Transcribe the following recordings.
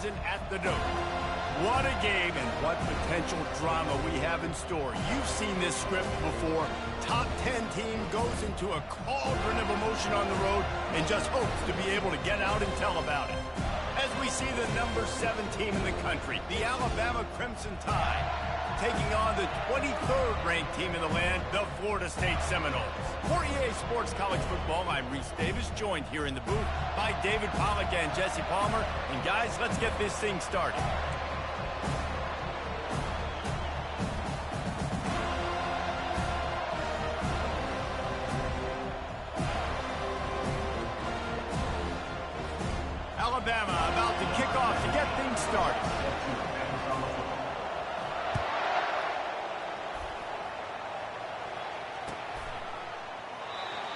season at the Dome. What a game and what potential drama we have in store. You've seen this script before. Top 10 team goes into a cauldron of emotion on the road and just hopes to be able to get out and tell about it. As we see the number 7 team in the country, the Alabama Crimson Tide, taking on the 23rd ranked team in the land, the Florida State Seminoles. For EA Sports College Football, I'm Reese Davis, joined here in the booth by David Pollack and Jesse Palmer. And guys, let's get this thing started. Alabama about to kick off to get things started.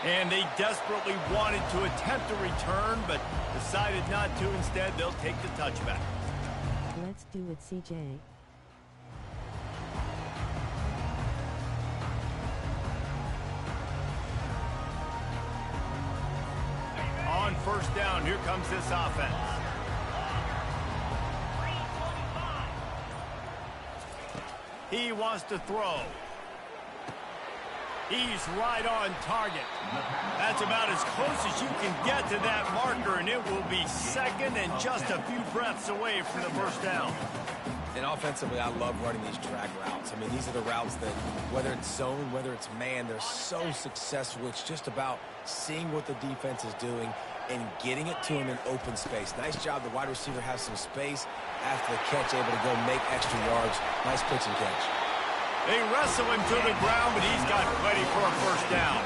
And they desperately wanted to attempt a return, but decided not to. Instead, they'll take the touchback. Let's do it, CJ. On first down, here comes this offense. He wants to throw. He's right on target. That's about as close as you can get to that marker, and it will be second and just a few breaths away from the first down. And offensively, I love running these drag routes. I mean, these are the routes that, whether it's zone, whether it's man, they're so successful. It's just about seeing what the defense is doing and getting it to him in open space. Nice job. The wide receiver has some space after the catch, able to go make extra yards. Nice pitch and catch. They wrestle him to the ground, but he's got plenty for a first down.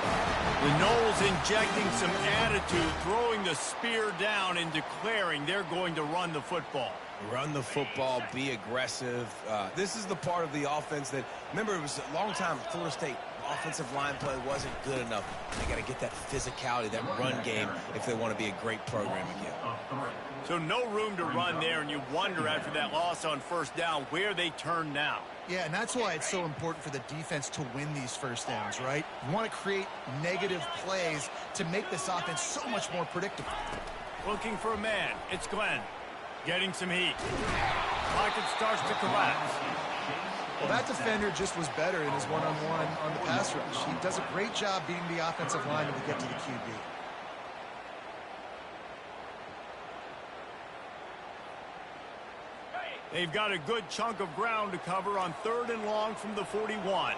The Noles injecting some attitude, throwing the spear down and declaring they're going to run the football. Run the football, be aggressive. This is the part of the offense that, remember, it was a long time Florida State offensive line play wasn't good enough. They got to get that physicality, that run game, if they want to be a great program again. So no room to run there, and you wonder after that loss on first down where they turn now. Yeah, and that's why it's so important for the defense to win these first downs, right? You want to create negative plays to make this offense so much more predictable. Looking for a man. It's Glenn. Getting some heat. Pocket starts to collapse. Well, that defender just was better in his one-on-one on the pass rush. He does a great job beating the offensive lineman to get to the QB. They've got a good chunk of ground to cover on 3rd and long from the 41.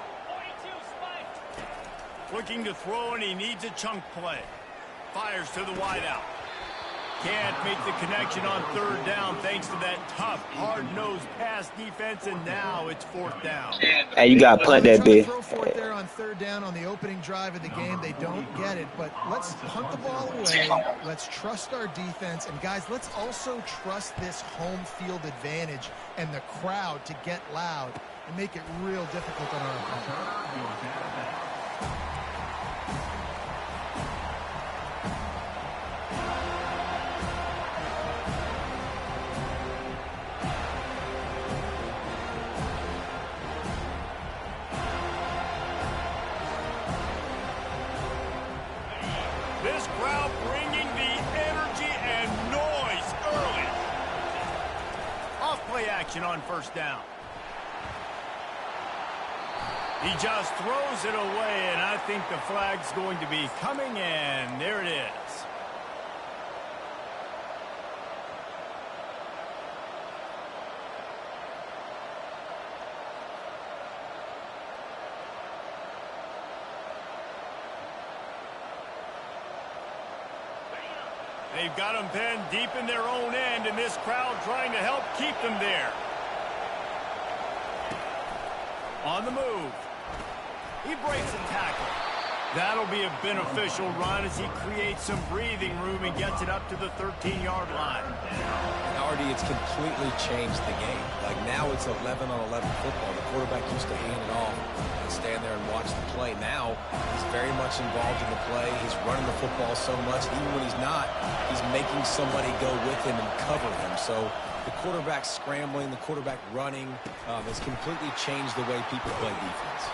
Looking to throw, and he needs a chunk play. Fires to the wideout. Can't make the connection on 3rd down thanks to that tough, hard-nosed pass defense, and now it's 4th down. Hey, you got to punt that bit. Throw for it there on 3rd down on the opening drive of the game. They don't get it, but let's punt the ball away. Let's trust our defense, and guys, let's also trust this home field advantage and the crowd to get loud and make it real difficult on our opponent. This crowd bringing the energy and noise early. Off-play action on first down. He just throws it away, and I think the flag's going to be coming in. There it is. They've got them pinned deep in their own end, and this crowd trying to help keep them there. On the move. He breaks a tackle. That'll be a beneficial run as he creates some breathing room and gets it up to the 13-yard line. And already it's completely changed the game. Like now it's 11-on-11 football. The quarterback used to hand it off and stand there and watch the play. Now he's very much involved in the play. He's running the football so much. Even when he's not, he's making somebody go with him and cover him. So the quarterback scrambling, the quarterback running has completely changed the way people play defense.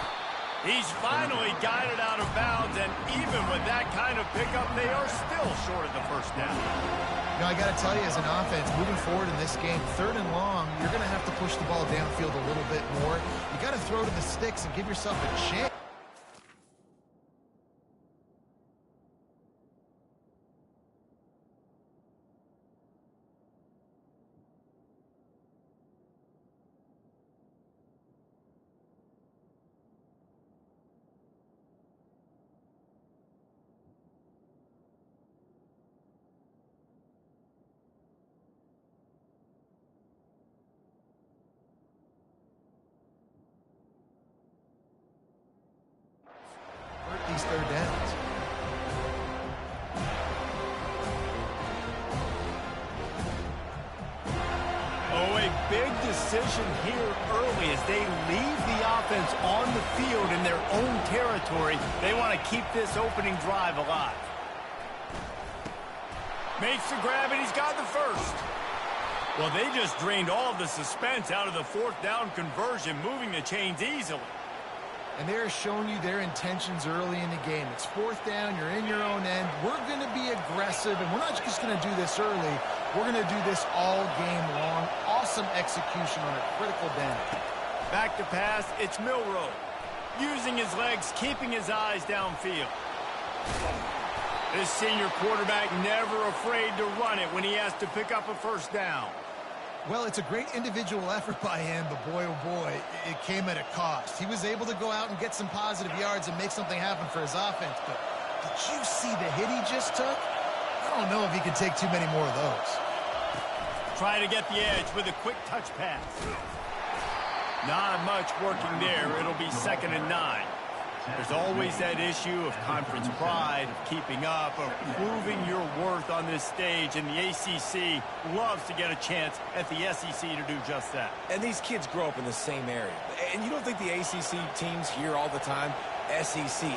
He's finally got it out of bounds, and even with that kind of pickup, they are still short of the first down. You know, I got to tell you, as an offense, moving forward in this game, 3rd and long, you're going to have to push the ball downfield a little bit more. You got to throw to the sticks and give yourself a chance. These 3rd downs. Oh, a big decision here early as they leave the offense on the field in their own territory. They want to keep this opening drive alive. Makes the grab, and he's got the first. Well, they just drained all of the suspense out of the 4th down conversion, moving the chains easily. And they're showing you their intentions early in the game. It's 4th down, you're in your own end. We're going to be aggressive, and we're not just going to do this early. We're going to do this all game long. Awesome execution on a critical down. Back to pass, it's Milroe. Using his legs, keeping his eyes downfield. This senior quarterback never afraid to run it when he has to pick up a first down. Well, it's a great individual effort by him, but boy, oh boy, it came at a cost. He was able to go out and get some positive yards and make something happen for his offense, but did you see the hit he just took? I don't know if he can take too many more of those. Trying to get the edge with a quick touch pass. Not much working there. It'll be 2nd and 9. There's always that issue of conference pride, of keeping up, of proving your worth on this stage, and the ACC loves to get a chance at the SEC to do just that. And these kids grow up in the same area. And you don't think the ACC teams hear all the time, SEC,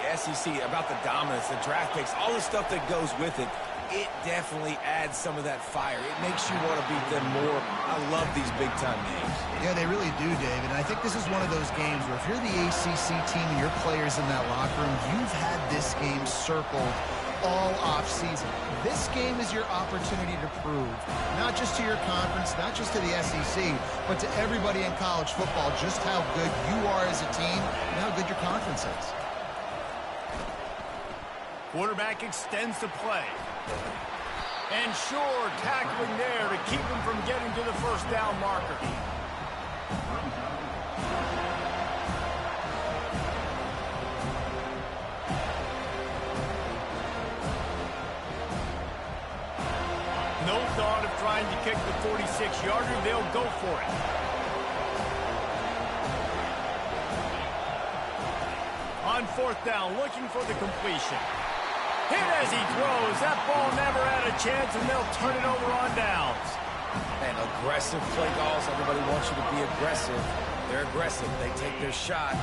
about the dominance, the draft picks, all the stuff that goes with it. It definitely adds some of that fire. It makes you want to beat them more. I love these big-time games. Yeah, they really do, David. And I think this is one of those games where if you're the ACC team and your players in that locker room, you've had this game circled all offseason. This game is your opportunity to prove, not just to your conference, not just to the SEC, but to everybody in college football, just how good you are as a team and how good your conference is. Quarterback extends the play. And sure, tackling there to keep him from getting to the first down marker. No thought of trying to kick the 46-yarder. They'll go for it. On 4th down, looking for the completion. Hit as he throws. That ball never had a chance, and they'll turn it over on downs. And aggressive play calls. Everybody wants you to be aggressive. They're aggressive. They take their shot.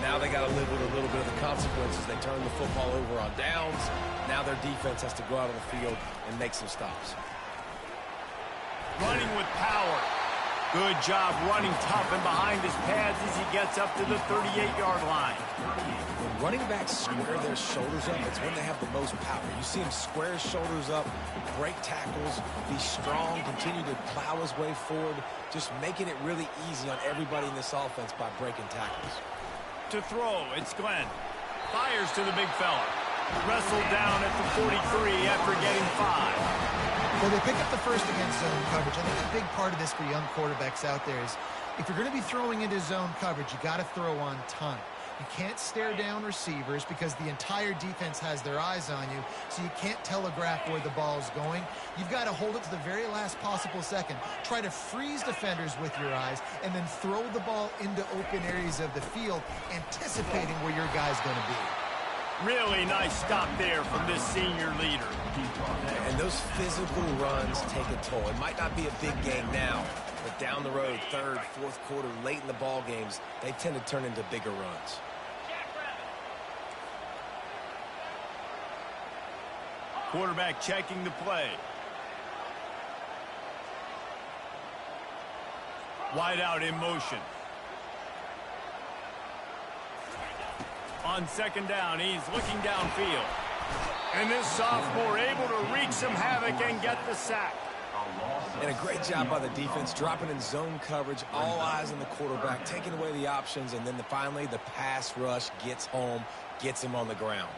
Now they got to live with a little bit of the consequences. They turn the football over on downs. Now their defense has to go out on the field and make some stops. Running with power. Good job running tough and behind his pads as he gets up to the 38-yard line. When running backs square their shoulders up, it's when they have the most power. You see him square his shoulders up, break tackles, be strong, continue to plow his way forward, just making it really easy on everybody in this offense by breaking tackles. To throw, it's Glenn. Fires to the big fella. Wrestled down at the 43 after getting 5. Well, they pick up the first against zone coverage. I think a big part of this for young quarterbacks out there is if you're going to be throwing into zone coverage, you got to throw on time. You can't stare down receivers because the entire defense has their eyes on you, so you can't telegraph where the ball's going. You've got to hold it to the very last possible second. Try to freeze defenders with your eyes and then throw the ball into open areas of the field, anticipating where your guy's going to be. Really nice stop there from this senior leader. And those physical runs take a toll. It might not be a big game now, but down the road, 3rd, 4th quarter, late in the ball games, they tend to turn into bigger runs. Quarterback checking the play. Wide out in motion. On second down, he's looking downfield. And this sophomore able to wreak some havoc and get the sack. And a great job by the defense, dropping in zone coverage, all eyes on the quarterback, taking away the options, and then finally the pass rush gets home, gets him on the ground.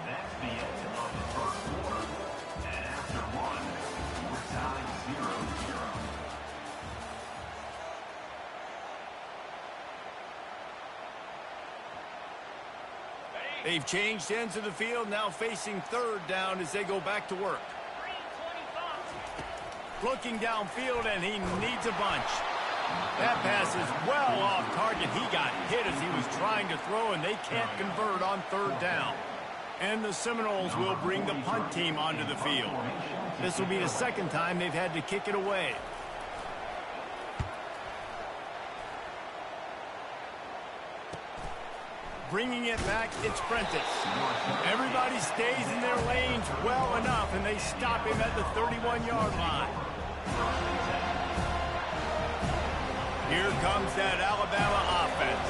That's the end of the first quarter. And after one, we're tied 0-0. They've changed ends of the field, now facing third down as they go back to work. Looking downfield, and he needs a bunch. That pass is well off target. He got hit as he was trying to throw, and they can't convert on third down. And the Seminoles will bring the punt team onto the field. This will be the second time they've had to kick it away. Bringing it back, it's Prentice. Everybody stays in their lanes well enough, and they stop him at the 31-yard line. Here comes that Alabama offense.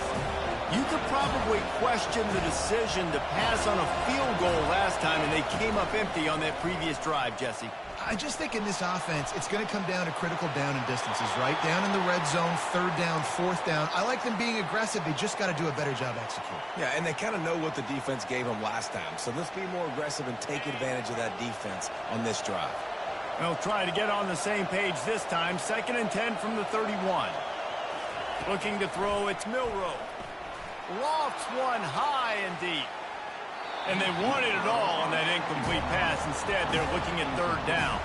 You could probably question the decision to pass on a field goal last time, and they came up empty on that previous drive, Jesse. I just think in this offense, it's going to come down to critical down and distances, right? Down in the red zone, third down, fourth down. I like them being aggressive. They just got to do a better job executing. Yeah, and they kind of know what the defense gave them last time. So let's be more aggressive and take advantage of that defense on this drive. They'll try to get on the same page this time. 2nd and 10 from the 31. Looking to throw, it's Milroe. Lofts one high and deep. And they wanted it all on that incomplete pass. Instead, they're looking at third down.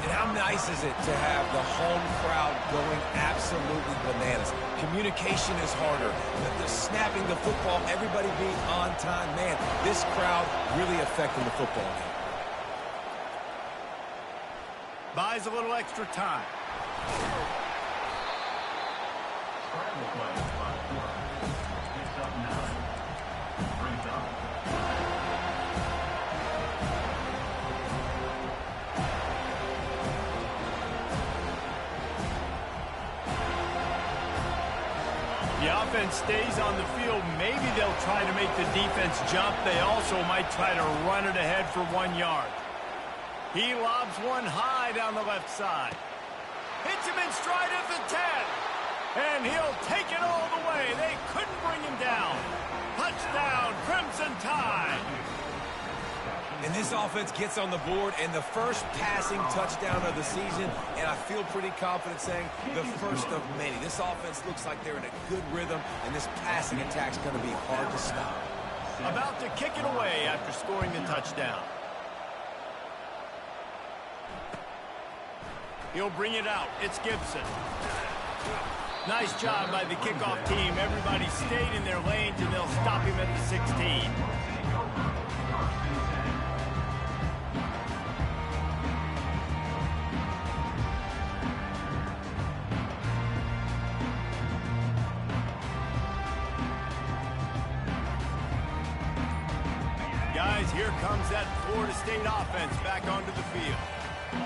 And how nice is it to have the home crowd going absolutely bananas? Communication is harder. The snapping the football, everybody being on time. Man, this crowd really affecting the football game. Buys a little extra time. The offense stays on the field. Maybe they'll try to make the defense jump. They also might try to run it ahead for 1 yard. He lobs one high down the left side. Hits him in stride at the 10. And he'll take it all the way. They couldn't bring him down. Touchdown, Crimson Tide. And this offense gets on the board, and the first passing touchdown of the season, and I feel pretty confident saying the first of many. This offense looks like they're in a good rhythm, and this passing attack's going to be hard to stop. About to kick it away after scoring the touchdown. He'll bring it out. It's Gibson. Nice job by the kickoff team. Everybody stayed in their lanes, and they'll stop him at the 16. Guys, here comes that Florida State offense back onto the field.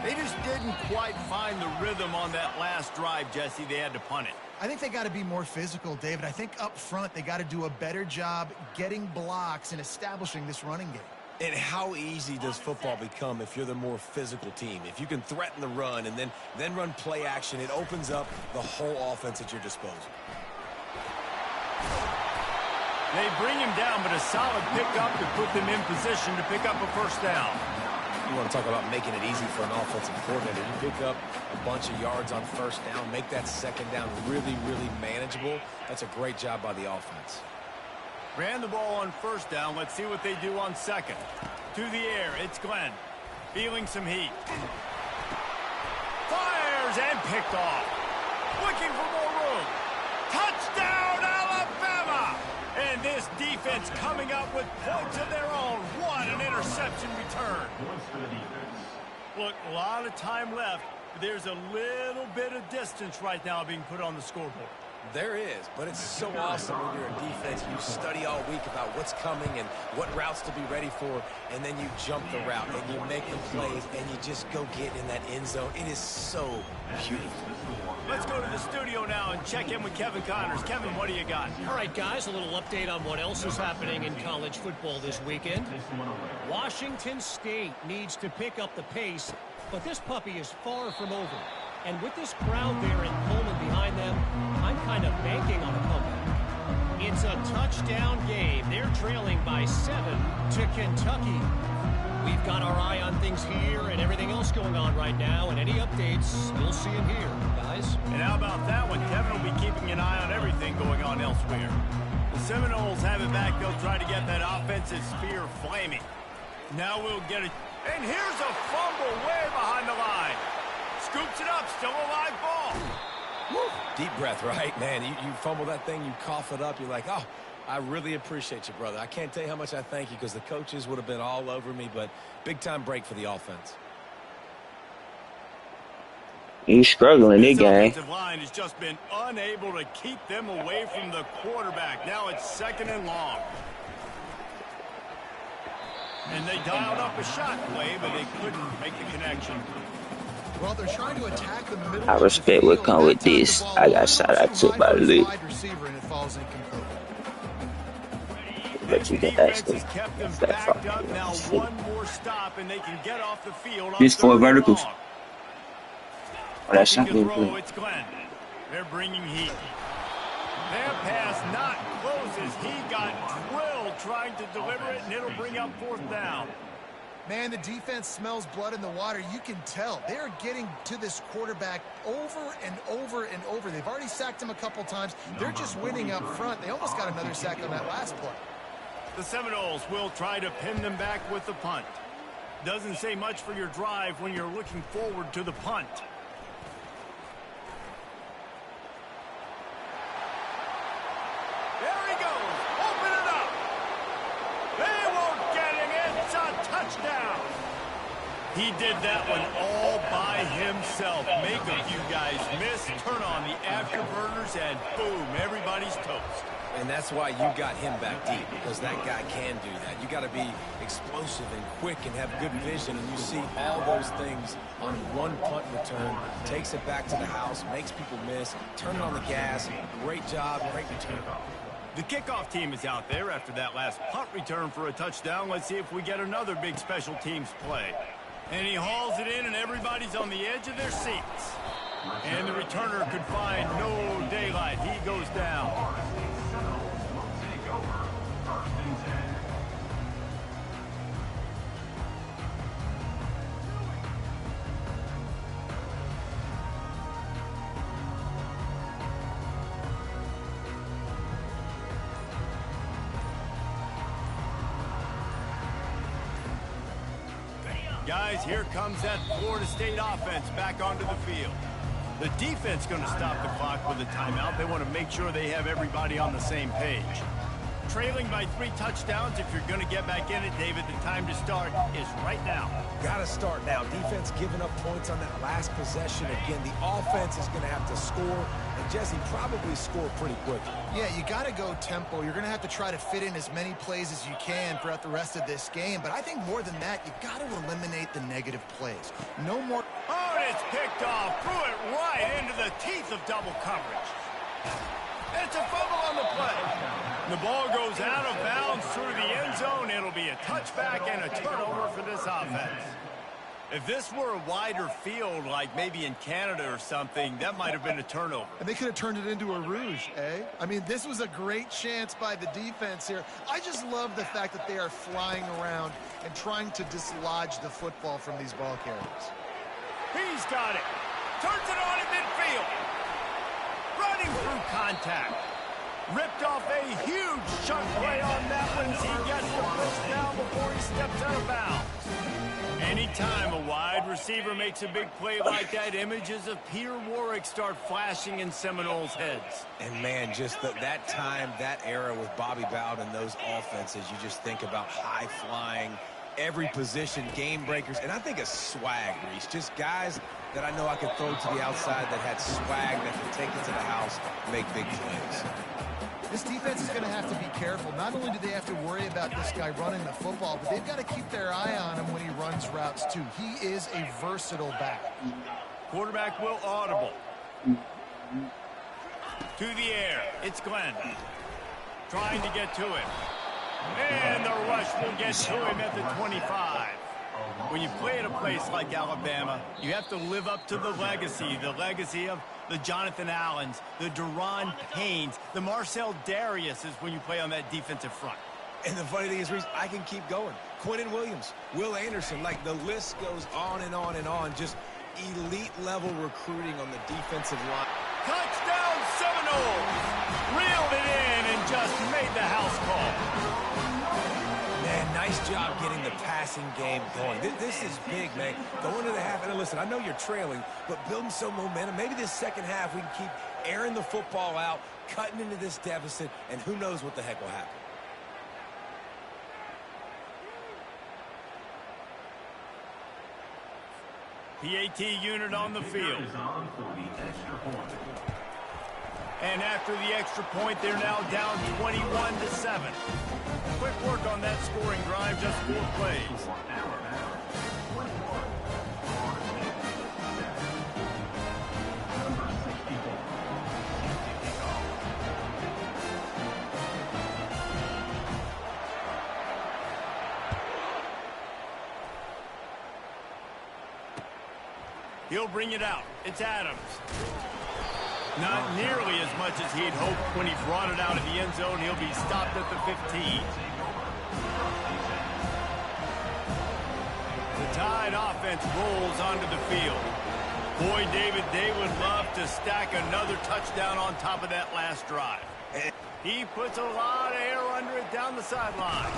They just didn't quite find the rhythm on that last drive, Jesse. They had to punt it. I think they got to be more physical, David. I think up front they got to do a better job getting blocks and establishing this running game. And how easy does football become if you're the more physical team? If you can threaten the run and then run play action, it opens up the whole offense at your disposal. They bring him down, but a solid pickup to put them in position to pick up a first down. You want to talk about making it easy for an offensive coordinator. You pick up a bunch of yards on first down, make that second down really, really manageable. That's a great job by the offense. Ran the ball on first down. Let's see what they do on second. To the air, it's Glenn. Feeling some heat. Fires and picked off. Looking for more room. Touchdown, Alabama! And this defense coming up with points of their own. What an interception return. Look, a lot of time left, but there's a little bit of distance right now being put on the scoreboard. There is, but it's so awesome when you're in defense. You study all week about what's coming and what routes to be ready for, and then you jump the route and you make the plays and you just go get in that end zone. It is so beautiful. Let's go to the studio now and check in with Kevin Connors. Kevin, what do you got? All right, guys, a little update on what else is happening in college football this weekend. Washington State needs to pick up the pace, but this puppy is far from over. And with this crowd there in Pullman behind them, I'm kind of banking on a comeback. It's a touchdown game. They're trailing by 7 to Kentucky. We've got our eye on things here and everything else going on right now, and any updates, you'll see them here, guys. And how about that one? Kevin will be keeping an eye on everything going on elsewhere. The Seminoles have it back. They'll try to get that offensive spear flaming. Now we'll get it. And here's a fumble way behind the line. Scoops it up, still a live ball. Woo. Deep breath, right? Man, you fumble that thing, you cough it up, you're like, oh, I really appreciate you, brother. I can't tell you how much I thank you because the coaches would have been all over me, but big-time break for the offense. He's struggling this game. The offensive line has just been unable to keep them away from the quarterback. Now it's 2nd and long. And they dialed up a shot play, but they couldn't make the connection. Well, they're trying to attack the middle. I respect what come with this. I got shot out to by the league. But you can actually that far. Now one more stop and they can get off the field. These 4 verticals. Oh, that's something. It's Glenn. They're bringing heat. Their pass not closes. He got drilled trying to deliver it, and it'll bring up 4th down. Man, the defense smells blood in the water. You can tell. They're getting to this quarterback over and over and over. They've already sacked him a couple times. They're just winning up front. They almost got another sack on that last play. The Seminoles will try to pin them back with the punt. Doesn't say much for your drive when you're looking forward to the punt. There he goes. Open it up. They won't get him. It's a touchdown. He did that one all by himself. Make a few guys miss, turn on the afterburners, and boom, everybody's toast. And that's why you got him back deep, because that guy can do that. You got to be explosive and quick and have good vision, and you see all those things on one punt return. Takes it back to the house, makes people miss, turning on the gas. Great job, great return. The kickoff team is out there after that last punt return for a touchdown. Let's see if we get another big special teams play. And he hauls it in, and everybody's on the edge of their seats. And the returner could find no daylight. He goes down. Guys, here comes that Florida State offense back onto the field. The defense going to stop the clock with a timeout. They want to make sure they have everybody on the same page. Trailing by 3 touchdowns. If you're going to get back in it, David, the time to start is right now. Got to start now. Defense giving up points on that last possession. Again, the offense is going to have to score. And Jesse, probably score pretty quickly. Yeah, you got to go tempo. You're going to have to try to fit in as many plays as you can throughout the rest of this game. But I think more than that, you've got to eliminate the negative plays. No more. Oh, and it's picked off. Threw it right into the teeth of double coverage. It's a fumble on the play. The ball goes out of bounds through the end zone. It'll be a touchback and a turnover for this offense. If this were a wider field, like maybe in Canada or something, that might have been a turnover. And they could have turned it into a rouge, eh? I mean, this was a great chance by the defense here. I just love the fact that they are flying around and trying to dislodge the football from these ball carriers. He's got it. Turns it on in midfield. Running through contact. Ripped off a huge chunk play on that one as he gets the first down before he steps out of bounds. Anytime a wide receiver makes a big play like that, images of Peter Warrick start flashing in Seminoles' heads. And, man, just that time, that era with Bobby Bowden and those offenses, you just think about high-flying, every position, game breakers, and I think a swag, Reese. Just guys that I know I could throw to the outside that had swag, that could take it to the house, make big plays. This defense is going to have to be careful. Not only do they have to worry about this guy running the football, but they've got to keep their eye on him when he runs routes, too. He is a versatile back. Quarterback will audible. To the air. It's Glenn. Trying to get to him. And the rush will get to him at the 25. When you play at a place like Alabama, you have to live up to the legacy of the Jonathan Allens, the Deron Paynes, the Marcel Dariuses when you play on that defensive front. And the funny thing is, Reese, I can keep going. Quentin Williams, Will Anderson, like the list goes on and on and on. Just elite level recruiting on the defensive line. Touchdown Seminoles! Reeled it in and just made the house call. Man, nice job getting the passing game going. This is big, man. Going to the half, and listen, I know you're trailing, but building some momentum. Maybe this second half we can keep airing the football out, cutting into this deficit, and who knows what the heck will happen. PAT unit on the field. And after the extra point, they're now down 21-7. Quick work on that scoring drive, just 4 plays. He'll bring it out. It's Adams. Not nearly as much as he'd hoped when he brought it out of the end zone. He'll be stopped at the 15. The Tide offense rolls onto the field. Boy, David, they would love to stack another touchdown on top of that last drive. He puts a lot of air under it down the sideline.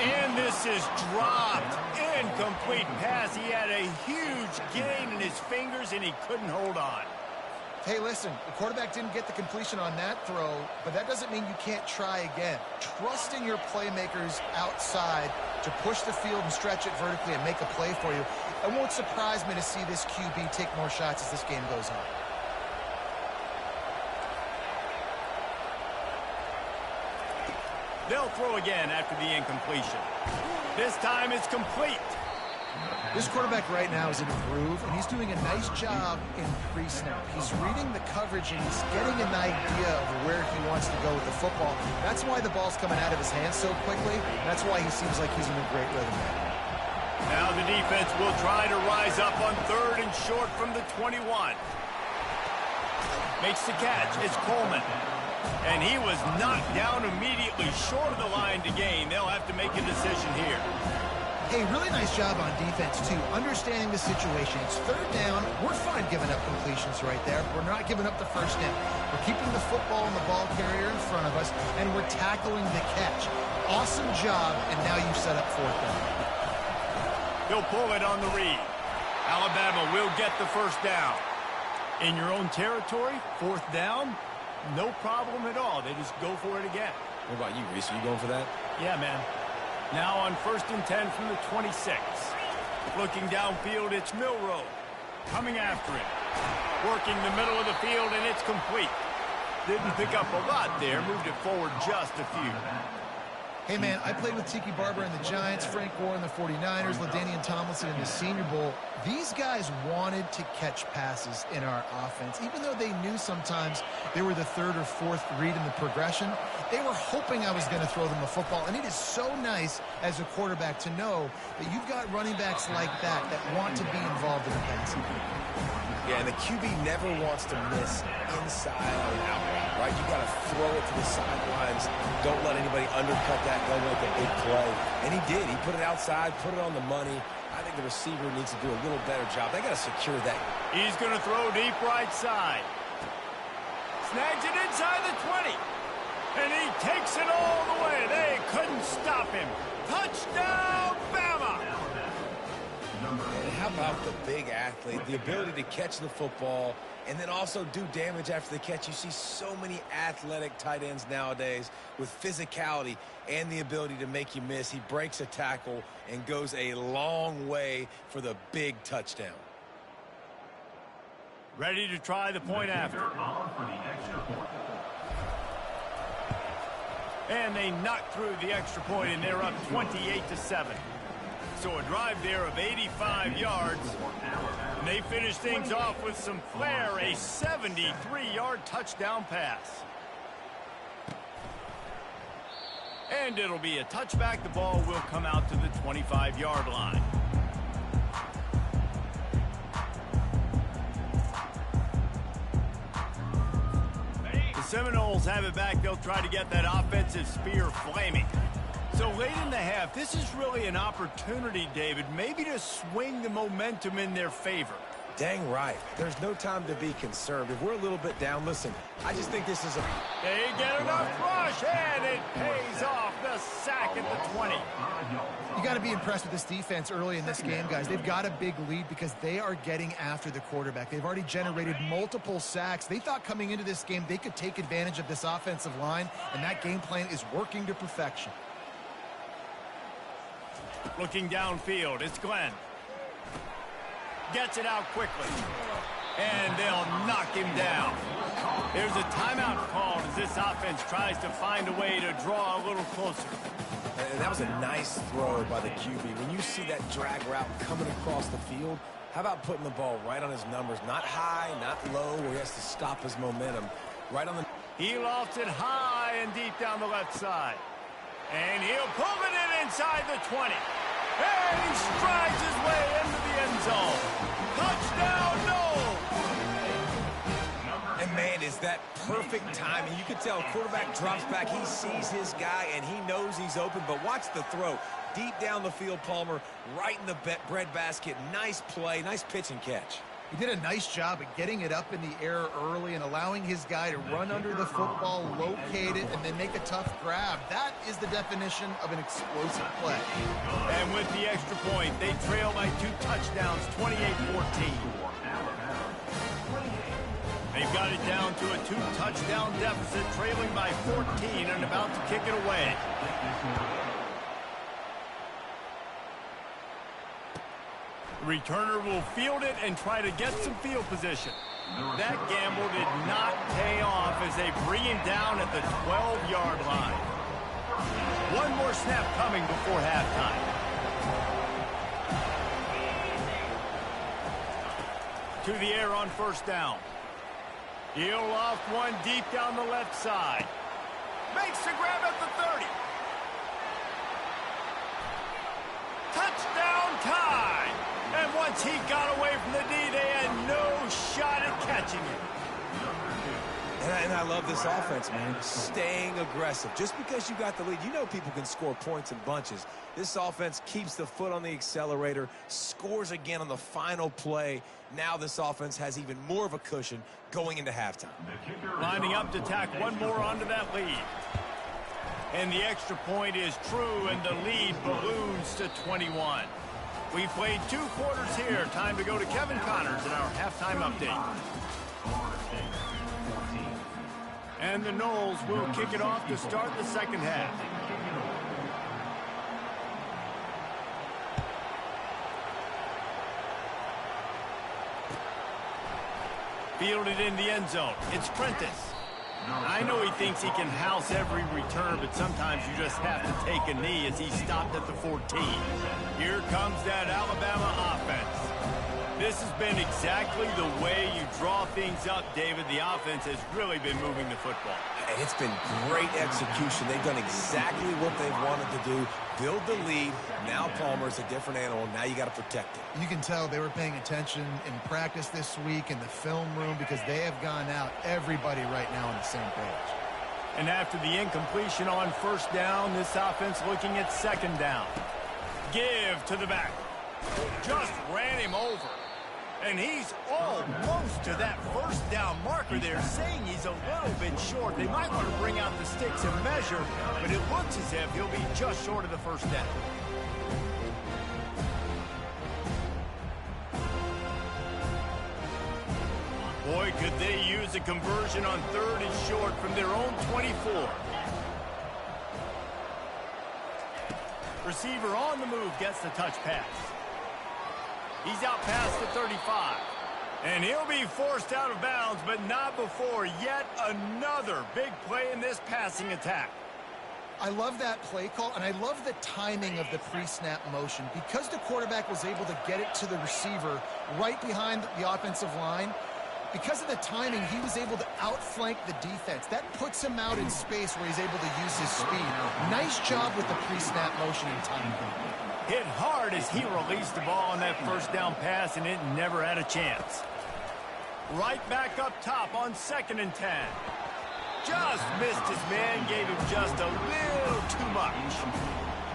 And this is dropped. Incomplete pass. He had a huge gain in his fingers, and he couldn't hold on. Hey, listen, the quarterback didn't get the completion on that throw, but that doesn't mean you can't try again. Trusting your playmakers outside to push the field and stretch it vertically and make a play for you. It won't surprise me to see this QB take more shots as this game goes on. They'll throw again after the incompletion. This time it's complete. This quarterback right now is in a groove, and he's doing a nice job in pre-snap. He's reading the coverage, and he's getting an idea of where he wants to go with the football. That's why the ball's coming out of his hands so quickly. That's why he seems like he's in a great rhythm now. Now the defense will try to rise up on 3rd and short from the 21. Makes the catch. It's Coleman. And he was knocked down immediately short of the line to gain. They'll have to make a decision here. Hey, really nice job on defense, too. Understanding the situation. It's 3rd down. We're fine giving up completions right there. We're not giving up the 1st down. We're keeping the football and the ball carrier in front of us, and we're tackling the catch. Awesome job, and now you've set up 4th down. He'll pull it on the read. Alabama will get the 1st down. In your own territory, 4th down, no problem at all. They just go for it again. What about you, Reese? Are you going for that? Yeah, man. Now on 1st and 10 from the 26. Looking downfield, it's Milroe. Coming after him. Working the middle of the field, and it's complete. Didn't pick up a lot there. Moved it forward just a few. Hey, man, I played with Tiki Barber in the Giants, Frank Gore in the 49ers, LaDainian Tomlinson in the Senior Bowl. These guys wanted to catch passes in our offense. Even though they knew sometimes they were the 3rd or 4th read in the progression, they were hoping I was going to throw them the football. And it is so nice as a quarterback to know that you've got running backs like that want to be involved in the passing game. Yeah, and the QB never wants to miss inside or out route, right? You got to throw it to the sidelines. Don't let anybody undercut that, go make a big play. And he did. He put it outside, put it on the money. I think the receiver needs to do a little better job. They got to secure that. He's going to throw deep right side. Snags it inside the 20. And he takes it all the way. They couldn't stop him. Touchdown, Bama! And how about the big athlete, the ability to catch the football and then also do damage after the catch? You see so many athletic tight ends nowadays with physicality and the ability to make you miss. He breaks a tackle and goes a long way for the big touchdown. Ready to try the point after. And they knock through the extra point, and they're up 28-7. So a drive there of 85 yards. And they finish things off with some flair, a 73-yard touchdown pass. And it'll be a touchback. The ball will come out to the 25-yard line. Seminoles have it back. They'll try to get that offensive spear flaming. So late in the half, this is really an opportunity, David, maybe to swing the momentum in their favor. Dang right. There's no time to be concerned. If we're a little bit down, listen, I just think this is a... They get enough rush, and it pays off. The sack at the 20. You got to be impressed with this defense early in this game, guys. They've got a big lead because they are getting after the quarterback. They've already generated multiple sacks. They thought coming into this game they could take advantage of this offensive line, and that game plan is working to perfection. Looking downfield, it's Glenn. Gets it out quickly. And they'll knock him down. There's a timeout called as this offense tries to find a way to draw a little closer. And that was a nice throw by the QB. When you see that drag route coming across the field, how about putting the ball right on his numbers? Not high, not low, where he has to stop his momentum. Right on the... He lofts it high and deep down the left side. And he'll pull it in inside the 20. And he strides his way into the end zone. Touchdown, Noel! And man, is that perfect timing. You can tell quarterback drops back. He sees his guy, and he knows he's open. But watch the throw. Deep down the field, Palmer, right in the bread basket. Nice play, nice pitch and catch. He did a nice job at getting it up in the air early and allowing his guy to run under the football, locate it, and then make a tough grab. That is the definition of an explosive play. And with the extra point, they trail by 2 touchdowns, 28-14. They've got it down to a 2-touchdown deficit, trailing by 14 and about to kick it away. Returner will field it and try to get some field position. That gamble did not pay off as they bring him down at the 12-yard line. One more snap coming before halftime. To the air on first down. He'll loft one deep down the left side. Makes the grab at the 30. Touchdown time! And once he got away from the D, they had no shot at catching him. And I love this offense, man. Staying aggressive. Just because you got the lead, you know people can score points in bunches. This offense keeps the foot on the accelerator, scores again on the final play. Now this offense has even more of a cushion going into halftime. Lining up to tack one more onto that lead. And the extra point is true, and the lead balloons to 21. We've played 2 quarters here. Time to go to Kevin Connors in our halftime update. And the Noles will kick it off to start the second half. Fielded in the end zone. It's Prentice. I know he thinks he can house every return, but sometimes you just have to take a knee as he stopped at the 14. Here comes that Alabama offense. This has been exactly the way you draw things up, David. The offense has really been moving the football. And it's been great execution. They've done exactly what they've wanted to do. Build the lead. Now Palmer's a different animal. Now you got to protect it. You can tell they were paying attention in practice this week in the film room because they have gone out, everybody right now on the same page. And after the incompletion on first down, this offense looking at second down. Give to the back. Just ran him over. And he's almost to that first down marker there, saying he's a little bit short. They might want to bring out the sticks and measure, but it looks as if he'll be just short of the first down. Boy, could they use a conversion on 3rd and short from their own 24. Receiver on the move gets the touch pass. He's out past the 35. And he'll be forced out of bounds, but not before yet another big play in this passing attack. I love that play call, and I love the timing of the pre-snap motion. Because the quarterback was able to get it to the receiver right behind the offensive line, because of the timing, he was able to outflank the defense. That puts him out in space where he's able to use his speed. Nice job with the pre-snap motion and timing. Hit hard as he released the ball on that first down pass, and it never had a chance. Right back up top on 2nd and 10. Just missed his man, gave him just a little too much.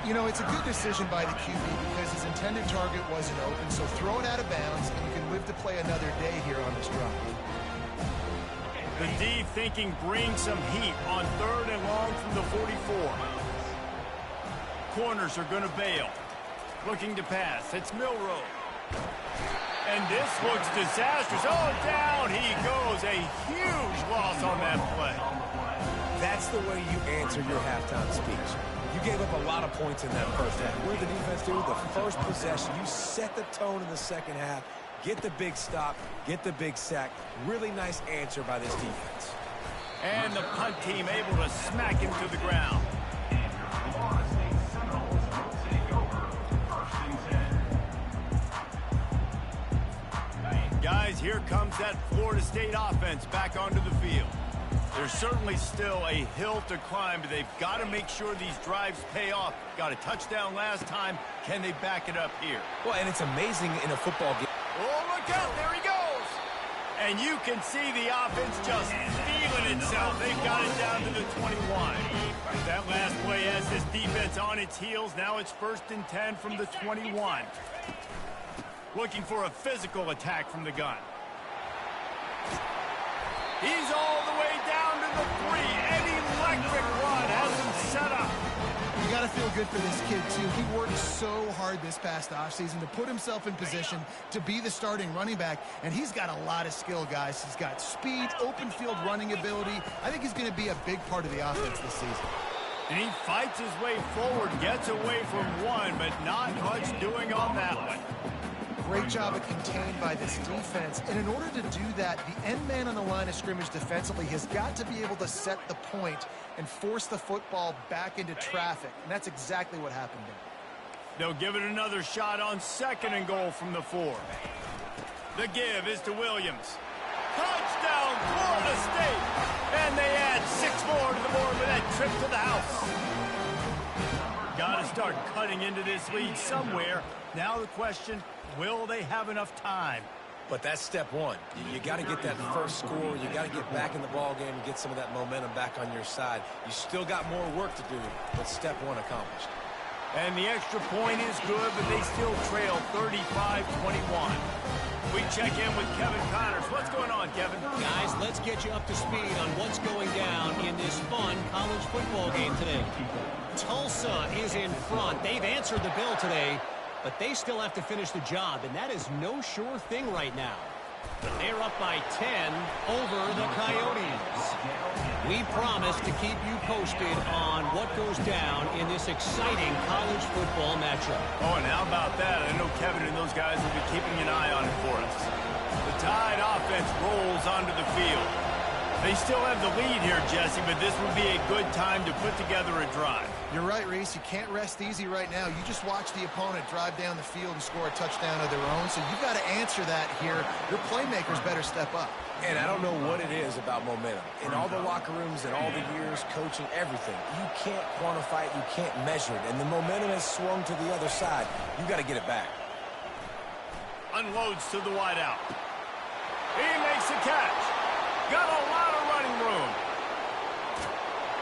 You know, it's a good decision by the QB because his intended target wasn't open, so throw it out of bounds, and you can live to play another day here on this drive. The D thinking bring some heat on 3rd and long from the 44. Corners are going to bail. Looking to pass. It's Milroe. And this looks disastrous. Oh, down he goes. A huge loss on that play. That's the way you answer your halftime speech. You gave up a lot of points in that first half. What did the defense do? The first possession, you set the tone in the second half. Get the big stop, get the big sack. Really nice answer by this defense. And the punt team able to smack him to the ground. Guys, here comes that Florida State offense back onto the field. There's certainly still a hill to climb, but they've got to make sure these drives pay off. Got a touchdown last time. Can they back it up here? Well, and it's amazing in a football game. Oh, look out. There he goes. And you can see the offense just feeling itself. They've got it down to the 21. That last play has this defense on its heels. Now it's 1st and 10 from the 21. Looking for a physical attack from the gun. He's all the way down to the 3. An electric run has him set up. You got to feel good for this kid, too. He worked so hard this past offseason to put himself in position to be the starting running back, and he's got a lot of skill, guys. He's got speed, open field running ability. I think he's going to be a big part of the offense this season. And he fights his way forward, gets away from one, but not much doing on that one. Great job of contained by this defense. And in order to do that, the end man on the line of scrimmage defensively has got to be able to set the point and force the football back into traffic. And that's exactly what happened there. They'll give it another shot on 2nd and goal from the 4. The give is to Williams. Touchdown, Florida State! And they add 6 more to the board with that trip to the house. Got to start cutting into this lead somewhere. Now the question, will they have enough time? But that's step one. You got to get that first score. You got to get back in the ball game and get some of that momentum back on your side. You still got more work to do, but step one accomplished. And the extra point is good, but they still trail 35-21. We check in with Kevin Connors. What's going on, Kevin? Guys, let's get you up to speed on what's going down in this fun college football game today. Tulsa is in front. They've answered the bell today, but they still have to finish the job, and that is no sure thing right now. They're up by 10 over the Coyotes. We promise to keep you posted on what goes down in this exciting college football matchup. Oh, and how about that? I know Kevin and those guys will be keeping an eye on it for us. The Tide offense rolls onto the field. They still have the lead here, Jesse, but this would be a good time to put together a drive. You're right, Reese. You can't rest easy right now. You just watch the opponent drive down the field and score a touchdown of their own, so you've got to answer that here. Your playmakers better step up. And I don't know what it is about momentum. In all the locker rooms and all the years, coaching, everything, you can't quantify it, you can't measure it. And the momentum has swung to the other side. You got to get it back. Unloads to the wideout. He makes a catch. Got a lot of running room.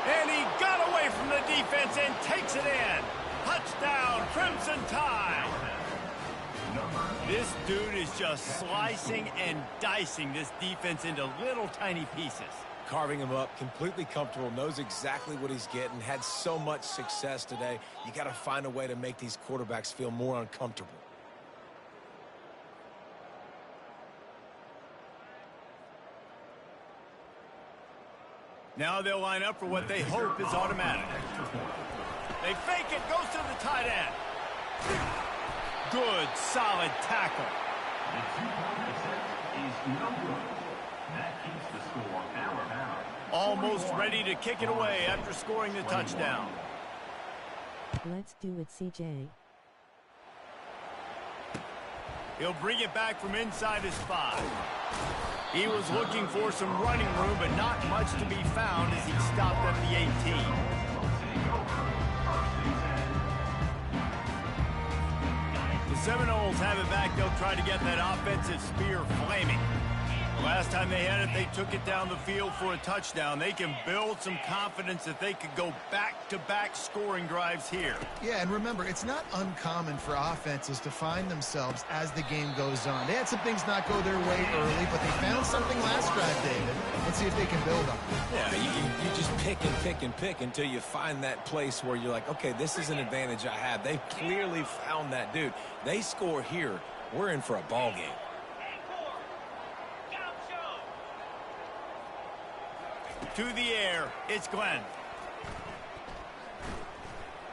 And he got away from the defense and takes it in. Touchdown, Crimson Tide. This dude is just slicing and dicing this defense into little tiny pieces. Carving him up, completely comfortable, knows exactly what he's getting, had so much success today. You got to find a way to make these quarterbacks feel more uncomfortable. Now they'll line up for what they hope is automatic. They fake it, goes to the tight end. Good, solid tackle. The 2-point attempt is no good. That keeps the score out. Almost ready to kick it away after scoring the touchdown. Let's do it, CJ. He'll bring it back from inside his 5. He was looking for some running room, but not much to be found as he stopped at the 18. The Seminoles have it back. They'll try to get that offensive spear flaming. The last time they had it, they took it down the field for a touchdown. They can build some confidence that they could go back-to-back scoring drives here. Yeah, and remember, it's not uncommon for offenses to find themselves as the game goes on. They had some things not go their way early, but they found something last drive, David. Let's see if they can build on it. Yeah, you just pick and pick and pick until you find that place where you're like, okay, this is an advantage I have. They clearly found that dude. They score here, we're in for a ball game. To the air, it's Glenn.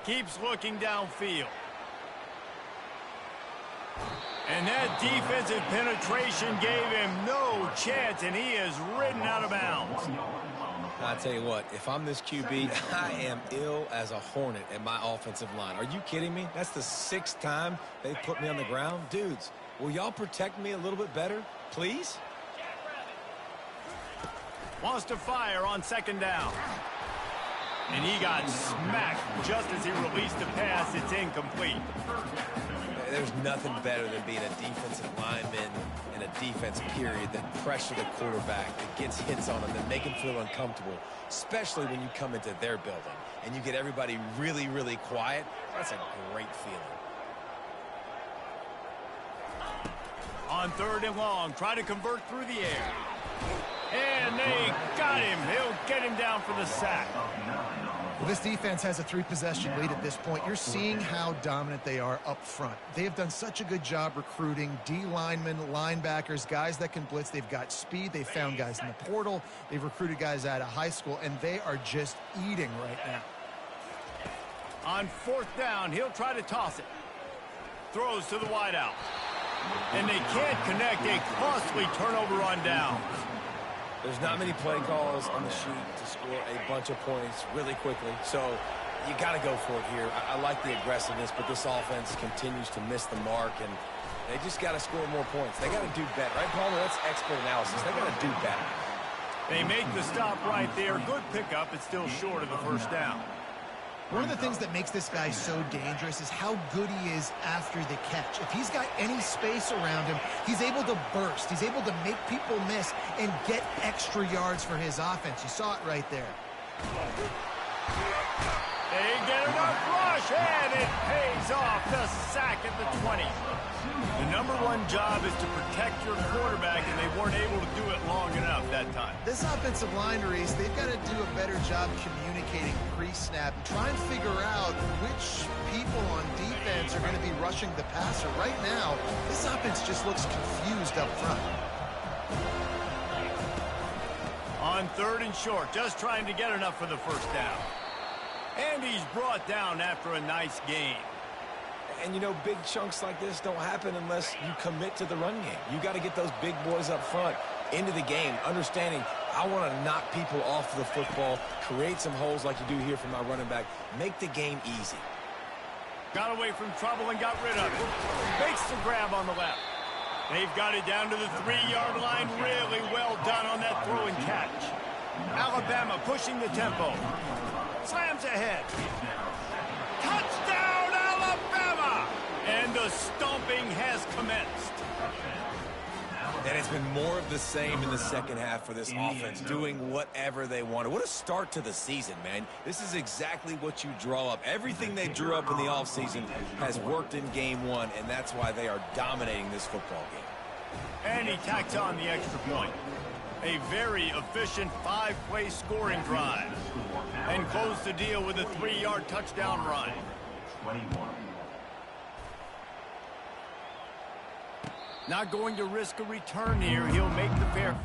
Keeps looking downfield. And that defensive penetration gave him no chance, and he is ridden out of bounds. I'll tell you what, if I'm this QB, I am ill as a hornet at my offensive line. Are you kidding me? That's the 6th time they've put me on the ground. Dudes, will y'all protect me a little bit better, please? Wants to fire on 2nd down. And he got smacked just as he released the pass. It's incomplete. There's nothing better than being a defensive lineman in a defense period that pressure the quarterback, that gets hits on him, that make him feel uncomfortable, especially when you come into their building and you get everybody really, really quiet. That's a great feeling. On 3rd and long, try to convert through the air. And they got him. He'll get him down for the sack. Well, this defense has a 3-possession lead at this point. You're seeing how dominant they are up front. They have done such a good job recruiting D-linemen, linebackers, guys that can blitz. They've got speed. They've found guys in the portal. They've recruited guys out of high school, and they are just eating right now. On 4th down, he'll try to toss it. Throws to the wideout. And they can't connect. A costly turnover on downs. There's not many play calls on the sheet to score a bunch of points really quickly, so you got to go for it here. I like the aggressiveness, but this offense continues to miss the mark, and they just got to score more points. They got to do better, right, Palmer? That's expert analysis. They got to do better. They make the stop right there. Good pickup. It's still short of the 1st down. One of the things that makes this guy so dangerous is how good he is after the catch. If he's got any space around him, he's able to burst. He's able to make people miss and get extra yards for his offense. You saw it right there. They get enough rush, and it pays off. The sack at the 20. The #1 job is to protect your quarterback, and they weren't able to do it long enough that time. This offensive line, Reese, they've got to do a better job communicating pre-snap and try and figure out which people on defense are going to be rushing the passer. Right now, this offense just looks confused up front. On 3rd and short, just trying to get enough for the 1st down. And he's brought down after a nice gain. And, you know, big chunks like this don't happen unless you commit to the run game. You got to get those big boys up front into the game, understanding I want to knock people off the football, create some holes like you do here for my running back, make the game easy. Got away from trouble and got rid of it. Makes the grab on the left. They've got it down to the 3-yard line. Really well done on that throw and catch. Alabama pushing the tempo. Slams ahead. Touchdown, Alabama! And the stomping has commenced. And it's been more of the same in the 2nd half for this offense, doing whatever they wanted. What a start to the season, man. This is exactly what you draw up. Everything they drew up in the offseason has worked in game 1, and that's why they are dominating this football game. And he tacks on the extra point. A very efficient 5-play scoring drive. And close the deal with a 3-yard touchdown run. 21. Not going to risk a return here. He'll make the fair.